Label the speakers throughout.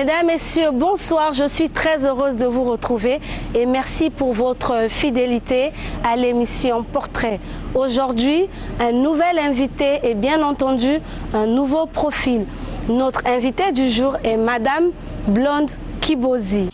Speaker 1: Mesdames, Messieurs, bonsoir. Je suis très heureuse de vous retrouver et merci pour votre fidélité à l'émission Portrait. Aujourd'hui, un nouvel invité et bien entendu, un nouveau profil. Notre invitée du jour est Madame Blonde Kibozi.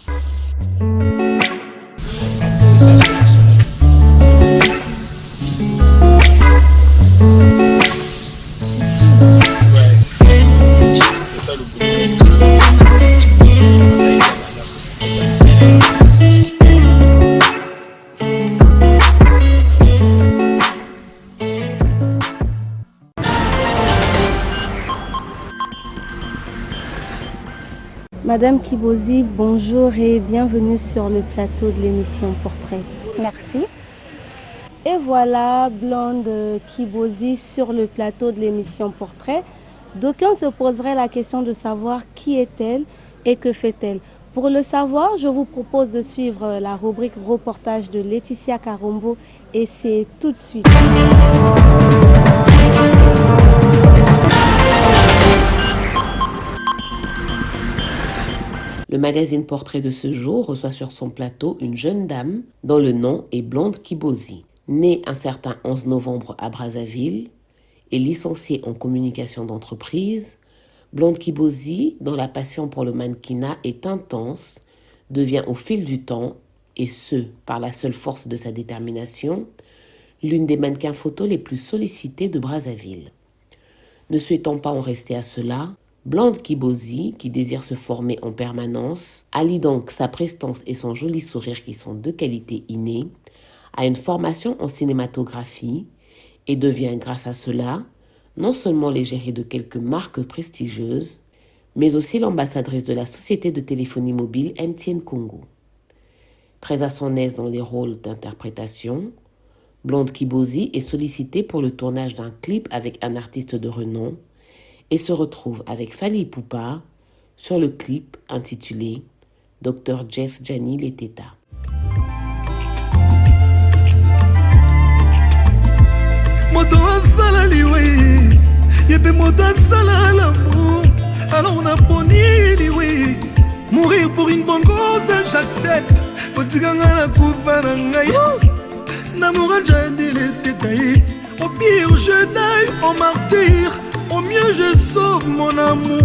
Speaker 1: Madame Kibozi, bonjour et bienvenue sur le plateau de l'émission Portrait.
Speaker 2: Merci.
Speaker 1: Et voilà Blonde Kibozi sur le plateau de l'émission Portrait. D'aucuns se poseraient la question de savoir qui est-elle et que fait-elle. Pour le savoir, je vous propose de suivre la rubrique reportage de Laetitia Karombo et c'est tout de suite.
Speaker 3: Le magazine Portrait de ce jour reçoit sur son plateau une jeune dame dont le nom est Blonde Kibozi. Née un certain 11 novembre à Brazzaville et licenciée en communication d'entreprise, Blonde Kibozi, dont la passion pour le mannequinat est intense, devient au fil du temps, et ce, par la seule force de sa détermination, l'une des mannequins photos les plus sollicitées de Brazzaville. Ne souhaitant pas en rester à cela, Blonde Kibozi, qui désire se former en permanence, allie donc sa prestance et son joli sourire qui sont deux qualités innées, à une formation en cinématographie et devient grâce à cela non seulement l'égérie de quelques marques prestigieuses, mais aussi l'ambassadrice de la société de téléphonie mobile MTN Congo. Très à son aise dans les rôles d'interprétation, Blonde Kibozi est sollicitée pour le tournage d'un clip avec un artiste de renom et se retrouve avec Fally Ipupa sur le clip intitulé Dr Jeff Jani Leteta.
Speaker 4: Moto asala liwe yepe moto asala l'amour alors on a poni liwe mourir pour une bonne cause j'accepte potiganga na kufa na ngai n'amour jadi Leteta au pire je naille en martyr au mieux je sauve mon amour.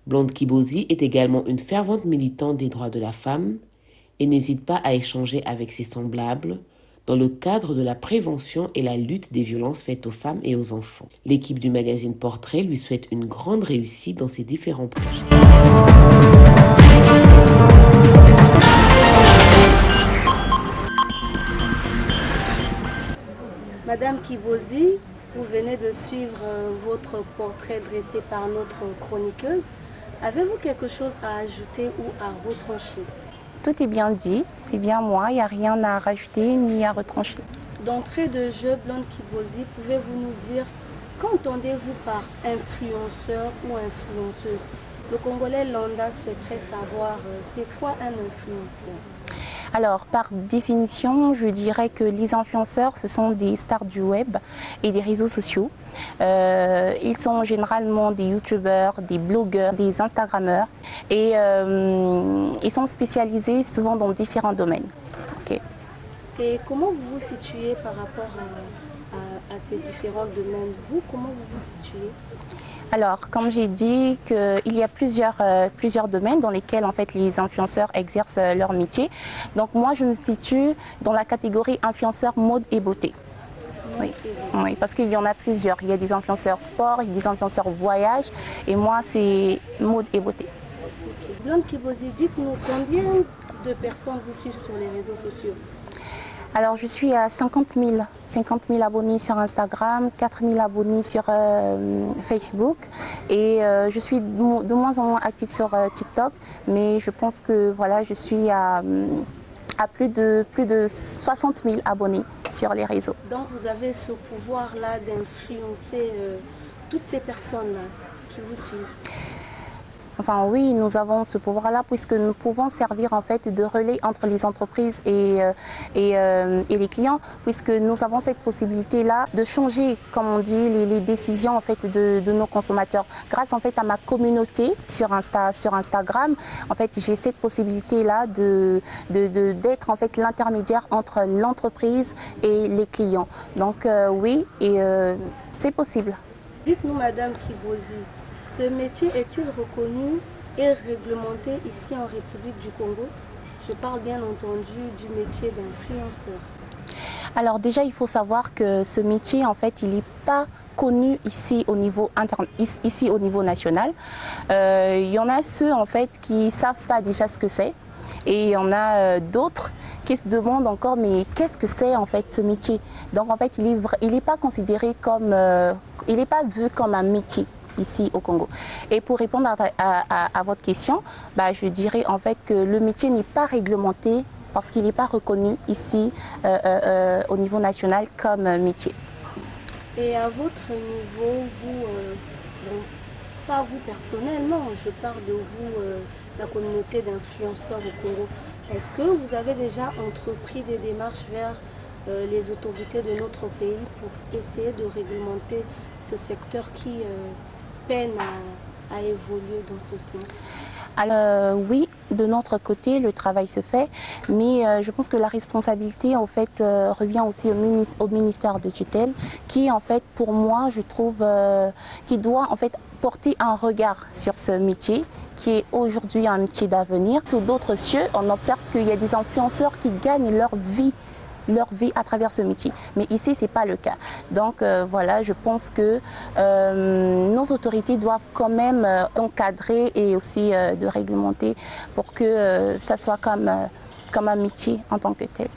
Speaker 3: Blonde Kibozi est également une fervente militante des droits de la femme et n'hésite pas à échanger avec ses semblables dans le cadre de la prévention et la lutte des violences faites aux femmes et aux enfants. L'équipe du magazine Portrait lui souhaite une grande réussite dans ses différents projets.
Speaker 1: Madame Kibozi, vous venez de suivre votre portrait dressé par notre chroniqueuse. Avez-vous quelque chose à ajouter ou à retrancher?
Speaker 2: Tout est bien dit, c'est bien moi, il n'y a rien à rajouter ni à retrancher.
Speaker 1: D'entrée de jeu, Blonde Kibozi, pouvez-vous nous dire qu'entendez-vous par influenceur ou influenceuse? Le Congolais lambda souhaiterait savoir c'est quoi un influenceur?
Speaker 2: Alors, par définition, je dirais que les influenceurs, ce sont des stars du web et des réseaux sociaux. Ils sont généralement des youtubeurs, des blogueurs, des instagrammeurs et ils sont spécialisés souvent dans différents domaines. Okay.
Speaker 1: Et comment vous vous situez par rapport à ces différents domaines? Vous, comment vous vous situez?
Speaker 2: Alors, comme j'ai dit, il y a plusieurs domaines dans lesquels en fait, les influenceurs exercent leur métier. Donc moi, je me situe dans la catégorie influenceurs mode et beauté. Oui, oui, parce qu'il y en a plusieurs. Il y a des influenceurs sport, il y a des influenceurs voyage, et moi, c'est mode et beauté.
Speaker 1: Blonde Kibozi, dites-nous de personnes vous suivent sur les réseaux sociaux?
Speaker 2: Alors, je suis à 50 000 abonnés sur Instagram, 4 000 abonnés sur Facebook et je suis de moins en moins active sur TikTok, mais je pense que voilà, je suis à plus de 60 000 abonnés sur les réseaux.
Speaker 1: Donc, vous avez ce pouvoir-là d'influencer toutes ces personnes-là qui vous suivent?
Speaker 2: Enfin oui, nous avons ce pouvoir-là puisque nous pouvons servir en fait de relais entre les entreprises et les clients, puisque nous avons cette possibilité-là de changer, comme on dit, les décisions en fait de nos consommateurs. Grâce en fait à ma communauté sur Instagram, en fait j'ai cette possibilité-là d'être en fait l'intermédiaire entre l'entreprise et les clients. Donc oui, et c'est possible.
Speaker 1: Dites-nous, Madame Kibozi, ce métier est-il reconnu et réglementé ici en République du Congo? Je parle bien entendu du métier d'influenceur.
Speaker 2: Alors déjà, il faut savoir que ce métier, en fait, il n'est pas connu ici au niveau national. Il y en a ceux, en fait, qui ne savent pas déjà ce que c'est. Et il y en a d'autres qui se demandent encore, mais qu'est-ce que c'est en fait ce métier? Donc en fait, il n'est pas considéré comme, il n'est pas vu comme un métier ici au Congo. Et pour répondre à votre question, bah, je dirais en fait que le métier n'est pas réglementé parce qu'il n'est pas reconnu ici au niveau national comme métier.
Speaker 1: Et à votre niveau, vous, bon, pas vous personnellement, je parle de vous, la communauté d'influenceurs au Congo, est-ce que vous avez déjà entrepris des démarches vers les autorités de notre pays pour essayer de réglementer ce secteur qui peine à évoluer dans ce sens?
Speaker 2: Alors oui, de notre côté, le travail se fait, mais je pense que la responsabilité en fait revient aussi au ministère de tutelle, qui en fait pour moi je trouve qui doit en fait porter un regard sur ce métier qui est aujourd'hui un métier d'avenir. Sous d'autres cieux, on observe qu'il y a des influenceurs qui gagnent leur vie à travers ce métier. Mais ici, ce n'est pas le cas. Donc voilà, je pense que nos autorités doivent quand même encadrer et aussi de réglementer pour que ça soit comme un métier en tant que tel.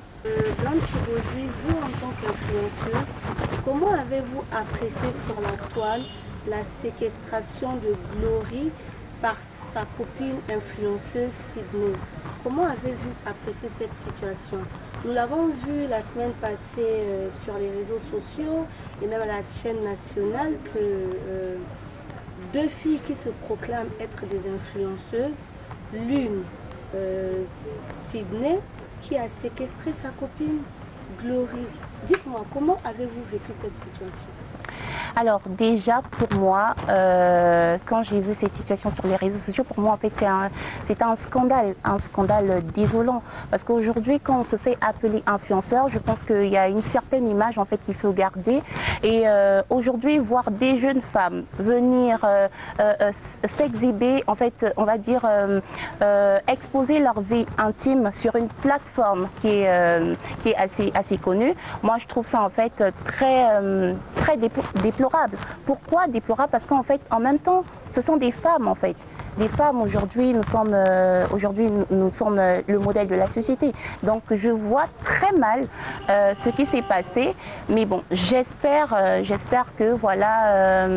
Speaker 1: Blonde Kibozi, vous en tant qu'influenceuse, comment avez-vous apprécié sur la toile la séquestration de Glory par sa copine influenceuse Sydney? Comment avez-vous apprécié cette situation? Nous l'avons vu la semaine passée sur les réseaux sociaux et même à la chaîne nationale que deux filles qui se proclament être des influenceuses, l'une Sydney qui a séquestré sa copine Glory. Dites-moi, comment avez-vous vécu cette situation?
Speaker 2: Alors déjà pour moi, quand j'ai vu cette situation sur les réseaux sociaux, pour moi en fait c'est un scandale désolant. Parce qu'aujourd'hui quand on se fait appeler influenceur, je pense qu'il y a une certaine image en fait qu'il faut garder. Et aujourd'hui voir des jeunes femmes venir s'exhiber, en fait on va dire exposer leur vie intime sur une plateforme qui est assez connue, moi je trouve ça en fait très déplorable. Pourquoi déplorable? Parce qu'en fait, en même temps, ce sont des femmes en fait. Des femmes aujourd'hui, nous sommes le modèle de la société. Donc je vois très mal ce qui s'est passé. Mais bon, j'espère que voilà,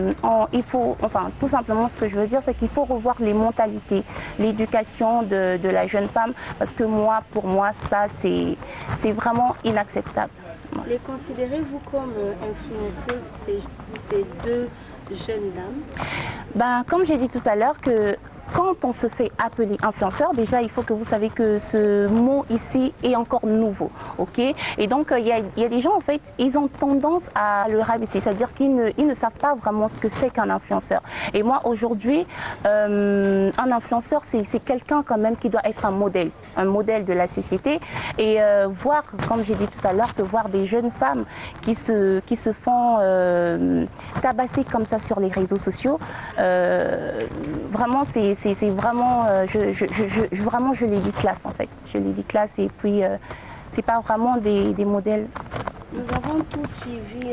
Speaker 2: il faut, enfin tout simplement ce que je veux dire, c'est qu'il faut revoir les mentalités, l'éducation de la jeune femme, parce que pour moi, ça c'est vraiment inacceptable.
Speaker 1: Les considérez-vous comme influenceuses, ces deux jeunes dames?
Speaker 2: Ben, comme j'ai dit tout à l'heure, que quand on se fait appeler influenceur, déjà il faut que vous savez que ce mot ici est encore nouveau, ok? Et donc il y a des gens en fait, ils ont tendance à le rabaisser, c'est-à-dire qu'ils ne savent pas vraiment ce que c'est qu'un influenceur. Et moi aujourd'hui, un influenceur c'est quelqu'un quand même qui doit être un modèle de la société. Et voir, comme j'ai dit tout à l'heure, que voir des jeunes femmes qui se font tabasser comme ça sur les réseaux sociaux, vraiment c'est vraiment, vraiment je les déclasse en fait. Je les déclasse et puis c'est pas vraiment des modèles.
Speaker 1: Nous avons tous suivi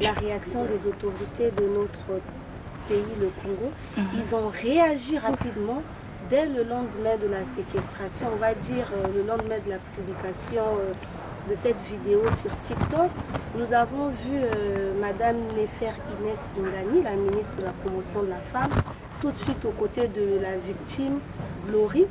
Speaker 1: la réaction des autorités de notre pays, le Congo. Ils ont réagi rapidement dès le lendemain de la séquestration, on va dire le lendemain de la publication de cette vidéo sur TikTok, nous avons vu Madame Nefer Inès Ingani, la ministre de la promotion de la femme, tout de suite aux côtés de la victime Glory.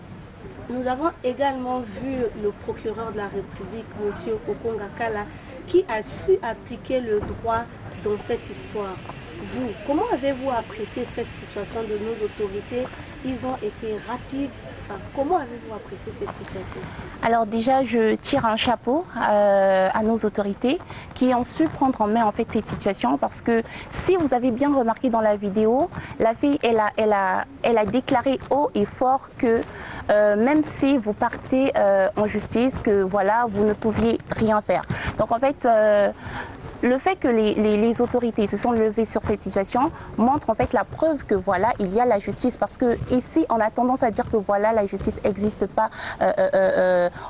Speaker 1: Nous avons également vu le procureur de la République, M. Okonga Kala, qui a su appliquer le droit dans cette histoire. Vous, comment avez-vous apprécié cette situation de nos autorités? Ils ont été rapides. Enfin, comment avez-vous apprécié cette situation?
Speaker 2: Alors déjà, je tire un chapeau à nos autorités qui ont su prendre en main en fait cette situation, parce que si vous avez bien remarqué dans la vidéo, la fille elle a déclaré haut et fort que même si vous partez en justice, que voilà, vous ne pouviez rien faire. Donc en fait, le fait que les autorités se sont levées sur cette situation montre en fait la preuve que voilà, il y a la justice, parce que ici on a tendance à dire que voilà, la justice n'existe pas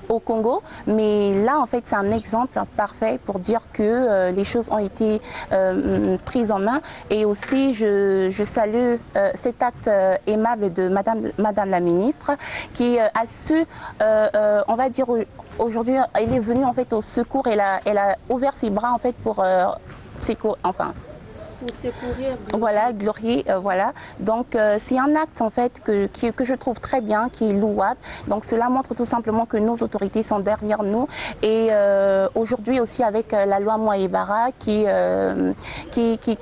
Speaker 2: au Congo, mais là en fait c'est un exemple parfait pour dire que les choses ont été prises en main. Et aussi je salue cet acte aimable de Madame la ministre qui a su, on va dire, aujourd'hui, elle est venue en fait au secours. Elle a ouvert ses bras en fait pour
Speaker 1: secourir.
Speaker 2: Voilà, Glory, voilà. Donc c'est un acte en fait que je trouve très bien, qui est louable. Donc cela montre tout simplement que nos autorités sont derrière nous. Et aujourd'hui aussi avec la loi Moaïbara qui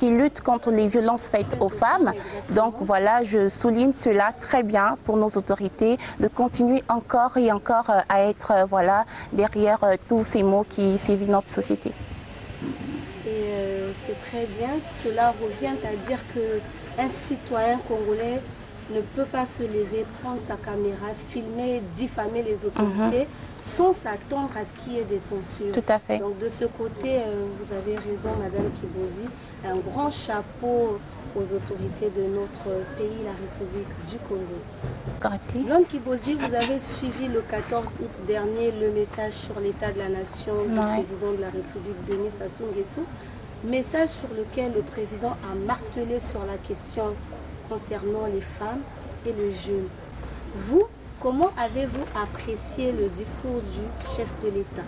Speaker 2: lutte contre les violences faites aux femmes. Donc voilà, je souligne cela très bien pour nos autorités de continuer encore et encore à être voilà, derrière tous ces maux qui sévissent notre société.
Speaker 1: C'est très bien. Cela revient à dire qu'un citoyen congolais ne peut pas se lever, prendre sa caméra, filmer, diffamer les autorités sans s'attendre à ce qu'il y ait des censures.
Speaker 2: Tout à fait.
Speaker 1: Donc de ce côté, vous avez raison, Madame Kibozi. Un grand chapeau aux autorités de notre pays, la République du Congo. Blonde Kibozi, vous avez suivi le 14 août dernier le message sur l'état de la nation du président de la République, Denis Sassou Nguesso. Message sur lequel le président a martelé sur la question concernant les femmes et les jeunes. Vous, comment avez-vous apprécié le discours du chef de l'État?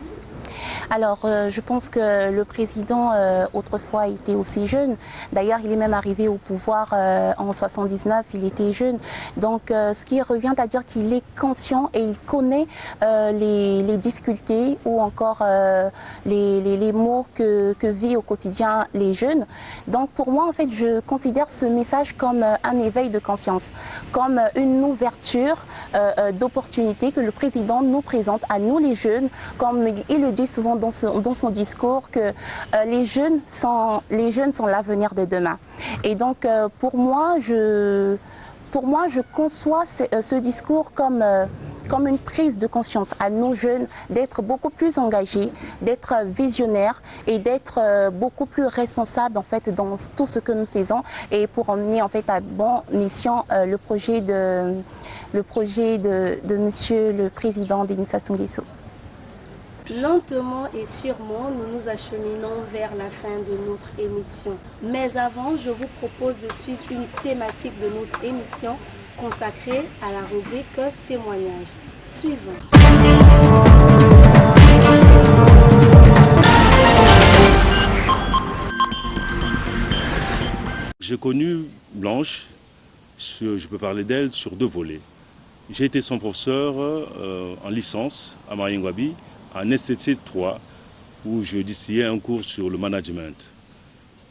Speaker 2: Alors, je pense que le président, autrefois, était aussi jeune. D'ailleurs, il est même arrivé au pouvoir en 79, il était jeune. Donc, ce qui revient à dire qu'il est conscient et il connaît les difficultés ou encore les maux que vivent au quotidien les jeunes. Donc, pour moi, en fait, je considère ce message comme un éveil de conscience, comme une ouverture d'opportunités que le président nous présente à nous, les jeunes, comme il le dit souvent dans son discours, que les jeunes sont l'avenir de demain. Et donc pour moi je conçois ce discours comme une prise de conscience à nos jeunes d'être beaucoup plus engagés, d'être visionnaires et d'être beaucoup plus responsables en fait dans tout ce que nous faisons, et pour emmener en fait à bon escient le projet de Monsieur le Président Denis Sassou Nguesso.
Speaker 1: Lentement et sûrement, nous nous acheminons vers la fin de notre émission. Mais avant, je vous propose de suivre une thématique de notre émission consacrée à la rubrique témoignage. Suivons.
Speaker 5: J'ai connu Blanche, je peux parler d'elle sur deux volets. J'ai été son professeur en licence à Mariengwabi, en STC 3, où je distillais un cours sur le management.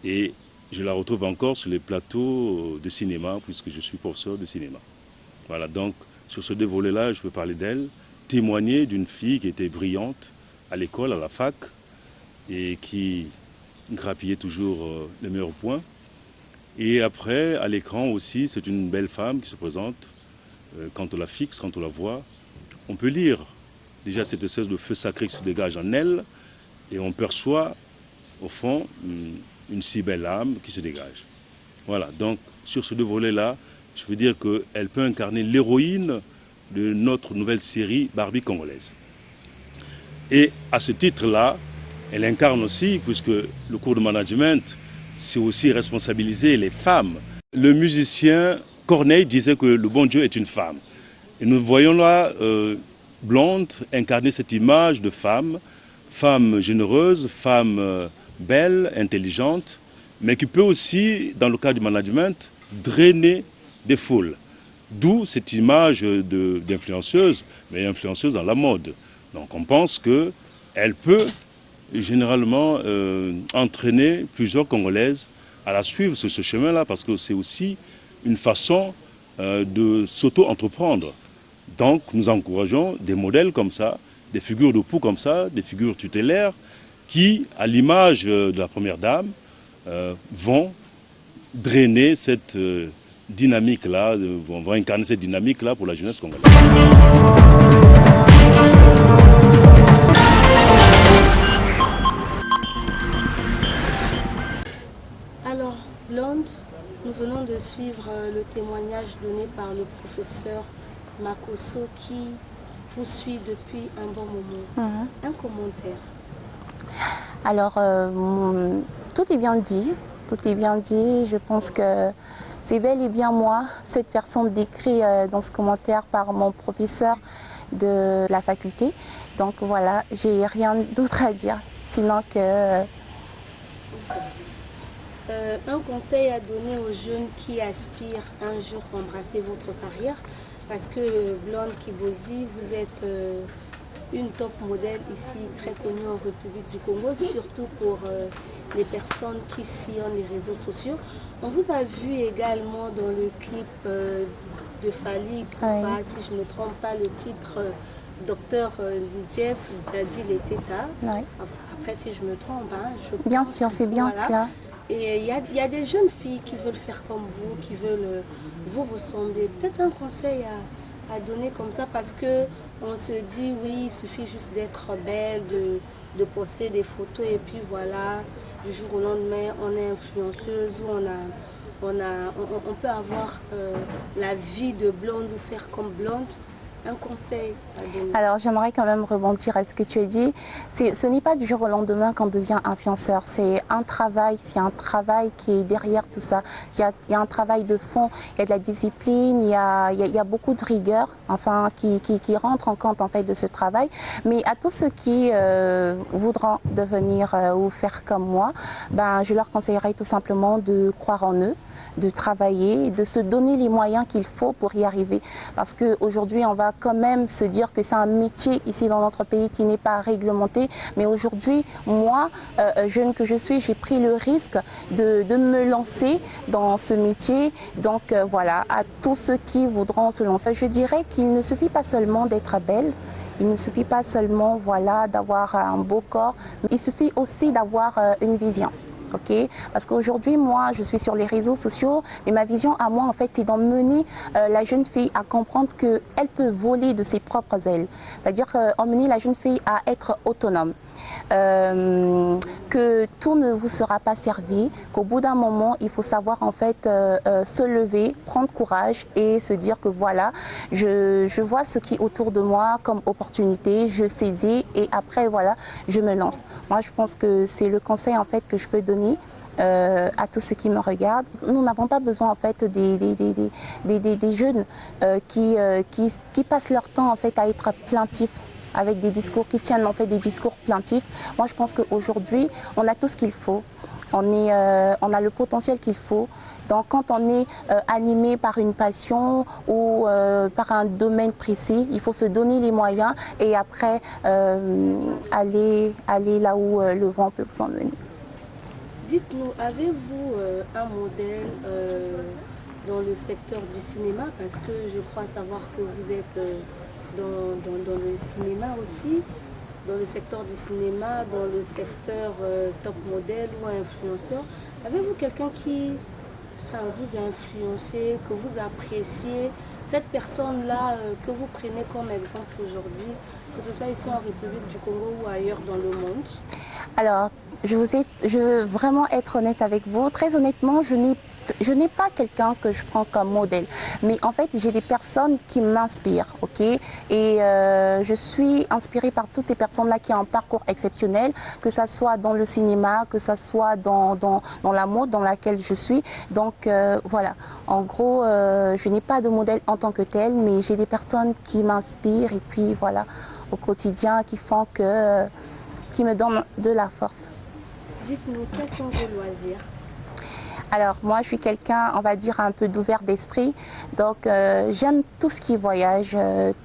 Speaker 5: Et je la retrouve encore sur les plateaux de cinéma, puisque je suis professeur de cinéma. Voilà, donc sur ce deux volets-là, je peux parler d'elle, témoigner d'une fille qui était brillante à l'école, à la fac, et qui grappillait toujours les meilleurs points. Et après, à l'écran aussi, c'est une belle femme qui se présente. Quand on la fixe, quand on la voit, on peut lire déjà cette espèce de feu sacré qui se dégage en elle, et on perçoit au fond une si belle âme qui se dégage. Voilà, donc sur ce deux volets-là, je veux dire qu'elle peut incarner l'héroïne de notre nouvelle série Barbie congolaise. Et à ce titre-là, elle incarne aussi, puisque le cours de management, c'est aussi responsabiliser les femmes. Le musicien Corneille disait que le bon Dieu est une femme. Et nous voyons là Blonde incarner cette image de femme, femme généreuse, femme belle, intelligente, mais qui peut aussi, dans le cas du management, drainer des foules. D'où cette image d'influenceuse, mais influenceuse dans la mode. Donc on pense qu'elle peut généralement entraîner plusieurs Congolaises à la suivre sur ce chemin-là, parce que c'est aussi une façon de s'auto-entreprendre. Donc nous encourageons des modèles comme ça, des figures de proue comme ça, des figures tutélaires, qui, à l'image de la première dame, vont drainer cette dynamique-là, vont incarner cette dynamique-là pour la jeunesse congolaise.
Speaker 1: Alors, Blonde, nous venons de suivre le témoignage donné par le professeur Makosso qui vous suit depuis un bon moment. Un commentaire.
Speaker 2: Alors, tout est bien dit. Tout est bien dit. Je pense que c'est bel et bien moi, cette personne décrite dans ce commentaire par mon professeur de la faculté. Donc voilà, j'ai rien d'autre à dire, sinon que...
Speaker 1: Un conseil à donner aux jeunes qui aspirent un jour à embrasser votre carrière, parce que Blonde Kibozi, vous êtes une top modèle ici, très connue en République du Congo, surtout pour les personnes qui sillonnent les réseaux sociaux. On vous a vu également dans le clip de Fally Ipupa, si je ne me trompe pas, le titre Docteur Jeff Djadji les Teta. Après, si je me trompe, hein, je pense,
Speaker 2: bien sûr, c'est bien ça.
Speaker 1: Et il y a des jeunes filles qui veulent faire comme vous, qui veulent vous ressembler. Peut-être un conseil à donner comme ça, parce que on se dit, oui, il suffit juste d'être belle, de poster des photos, et puis voilà, du jour au lendemain, on est influenceuse, ou on peut avoir la vie de Blonde ou faire comme Blonde. Un conseil à donner.
Speaker 2: Alors j'aimerais quand même rebondir à ce que tu as dit. Ce n'est pas du jour au lendemain qu'on devient influenceur. C'est un travail qui est derrière tout ça. Il y a un travail de fond, il y a de la discipline, il y a beaucoup de rigueur, enfin, qui rentre en compte en fait de ce travail. Mais à tous ceux qui voudront devenir ou faire comme moi, ben, je leur conseillerais tout simplement de croire en eux, de travailler, de se donner les moyens qu'il faut pour y arriver. Parce qu'aujourd'hui, on va quand même se dire que c'est un métier ici dans notre pays qui n'est pas réglementé. Mais aujourd'hui, moi, jeune que je suis, j'ai pris le risque de me lancer dans ce métier. Donc voilà, à tous ceux qui voudront se lancer, je dirais qu'il ne suffit pas seulement d'être belle. Il ne suffit pas seulement voilà, d'avoir un beau corps, mais il suffit aussi d'avoir une vision. Okay. Parce qu'aujourd'hui, moi, je suis sur les réseaux sociaux, mais ma vision à moi, en fait, c'est d'emmener la jeune fille à comprendre qu'elle peut voler de ses propres ailes. C'est-à-dire emmener la jeune fille à être autonome. Que tout ne vous sera pas servi, qu'au bout d'un moment, il faut savoir en fait se lever, prendre courage et se dire que voilà, je vois ce qui est autour de moi comme opportunité, je saisis et après voilà, je me lance. Moi, je pense que c'est le conseil en fait que je peux donner à tous ceux qui me regardent. Nous n'avons pas besoin en fait des jeunes qui passent leur temps en fait à être plaintifs, avec des discours qui tiennent en fait des discours plaintifs. Moi, je pense qu'aujourd'hui, on a tout ce qu'il faut. On a le potentiel qu'il faut. Donc, quand on est animé par une passion ou par un domaine précis, il faut se donner les moyens et après aller là où le vent peut vous emmener.
Speaker 1: Dites-nous, avez-vous un modèle dans le secteur du cinéma? Parce que je crois savoir que vous êtes dans le cinéma aussi, dans le secteur du cinéma, dans le secteur top modèle ou influenceur. Avez-vous quelqu'un qui vous a influencé, que vous appréciez, cette personne-là que vous prenez comme exemple aujourd'hui, que ce soit ici en République du Congo ou ailleurs dans le monde?
Speaker 2: Alors, je veux vraiment être honnête avec vous. Très honnêtement, je n'ai je n'ai pas quelqu'un que je prends comme modèle, mais en fait j'ai des personnes qui m'inspirent, ok, et je suis inspirée par toutes ces personnes-là qui ont un parcours exceptionnel, que ça soit dans le cinéma, que ça soit dans la mode dans laquelle je suis. Donc voilà, en gros, je n'ai pas de modèle en tant que tel, mais j'ai des personnes qui m'inspirent et puis voilà, au quotidien, qui font que, qui me donnent de la force.
Speaker 1: Dites-nous, quels sont vos loisirs?
Speaker 2: Alors moi je suis quelqu'un, on va dire, un peu d'ouvert d'esprit, donc j'aime tout ce qui est voyage,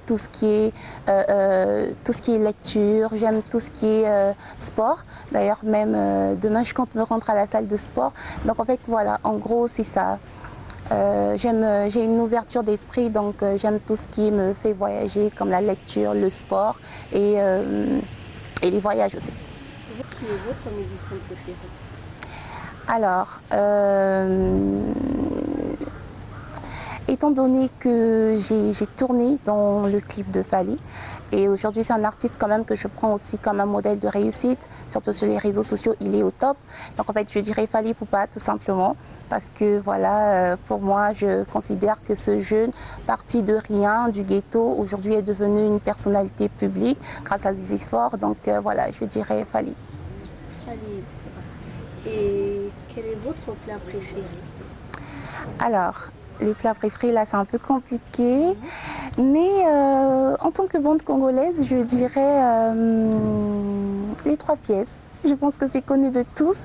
Speaker 2: tout ce qui est lecture, j'aime tout ce qui est sport. D'ailleurs même demain je compte me rendre à la salle de sport, donc en fait voilà, en gros c'est ça. J'ai une ouverture d'esprit, donc j'aime tout ce qui me fait voyager, comme la lecture, le sport et les voyages aussi.
Speaker 1: Qui est votre musicien préféré?
Speaker 2: Alors, étant donné que j'ai tourné dans le clip de Fally, et aujourd'hui c'est un artiste quand même que je prends aussi comme un modèle de réussite, surtout sur les réseaux sociaux, il est au top. Donc en fait je dirais Fally Ipupa tout simplement, parce que voilà, pour moi je considère que ce jeune parti de rien, du ghetto, aujourd'hui est devenu une personnalité publique grâce à ses efforts, donc voilà, je dirais Fally.
Speaker 1: Fally. Et quel est votre plat préféré?
Speaker 2: Alors, le plat préféré, là, c'est un peu compliqué. Mais en tant que bande congolaise, je dirais les 3 pièces. Je pense que c'est connu de tous.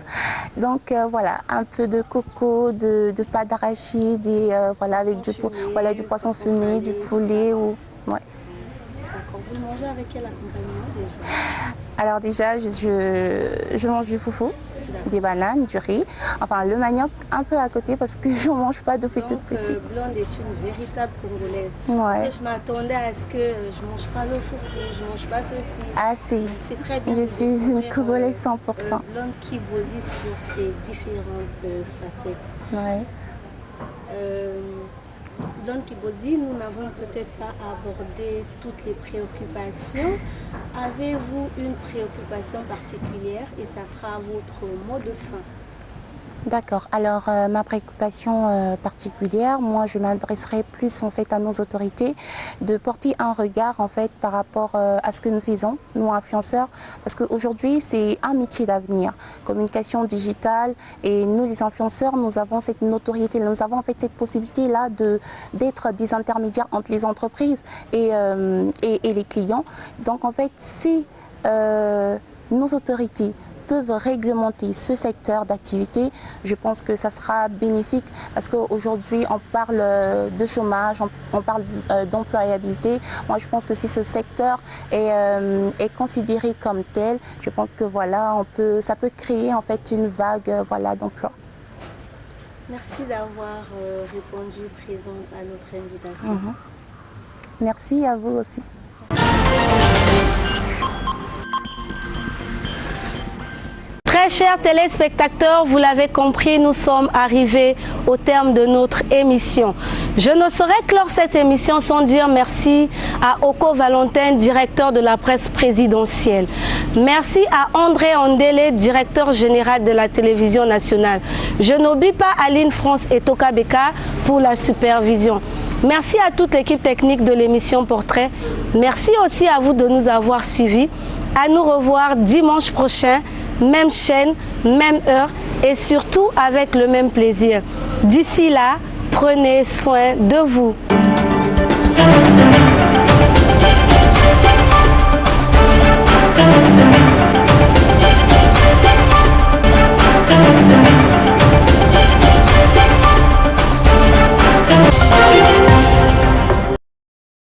Speaker 2: Donc voilà, un peu de coco, de pâte d'arachide, et voilà, avec du poisson fumé, du poulet. Ou... Ouais.
Speaker 1: D'accord. Vous mangez avec quel accompagnement déjà?
Speaker 2: Alors déjà, je mange du foufou, des bananes, du riz, enfin le manioc un peu à côté parce que je ne mange pas depuis toute petite.
Speaker 1: Blonde est une véritable Congolaise.
Speaker 2: Ouais.
Speaker 1: Parce que je m'attendais à ce que je ne mange pas le foufou, je ne mange pas ceci.
Speaker 2: Ah si,
Speaker 1: c'est très bien.
Speaker 2: Je suis une Congolaise 100%.
Speaker 1: Blonde Kibozi sur ses différentes facettes.
Speaker 2: Ouais.
Speaker 1: Blonde Kibozi, nous n'avons peut-être pas abordé toutes les préoccupations. Avez-vous une préoccupation particulière et ça sera votre mot de fin?
Speaker 2: D'accord. Alors ma préoccupation particulière, moi je m'adresserai plus en fait à nos autorités de porter un regard en fait par rapport à ce que nous faisons, nous influenceurs, parce qu'aujourd'hui c'est un métier d'avenir, communication digitale, et nous les influenceurs, nous avons cette notoriété, nous avons en fait cette possibilité là d'être des intermédiaires entre les entreprises et les clients. Donc en fait si nos autorités peuvent réglementer ce secteur d'activité, je pense que ça sera bénéfique parce qu'aujourd'hui on parle de chômage, on parle d'employabilité. Moi je pense que si ce secteur est considéré comme tel, je pense que voilà, ça peut créer en fait une vague voilà, d'emploi.
Speaker 1: Merci d'avoir répondu présente à notre invitation.
Speaker 2: Merci à vous aussi.
Speaker 1: Très chers téléspectateurs, vous l'avez compris, nous sommes arrivés au terme de notre émission. Je ne saurais clore cette émission sans dire merci à Oko Valentin, directeur de la presse présidentielle. Merci à André Andele, directeur général de la télévision nationale. Je n'oublie pas Aline France et Toka Beka pour la supervision. Merci à toute l'équipe technique de l'émission Portrait. Merci aussi à vous de nous avoir suivis. À nous revoir dimanche prochain, même chaîne, même heure et surtout avec le même plaisir. D'ici là, prenez soin de vous.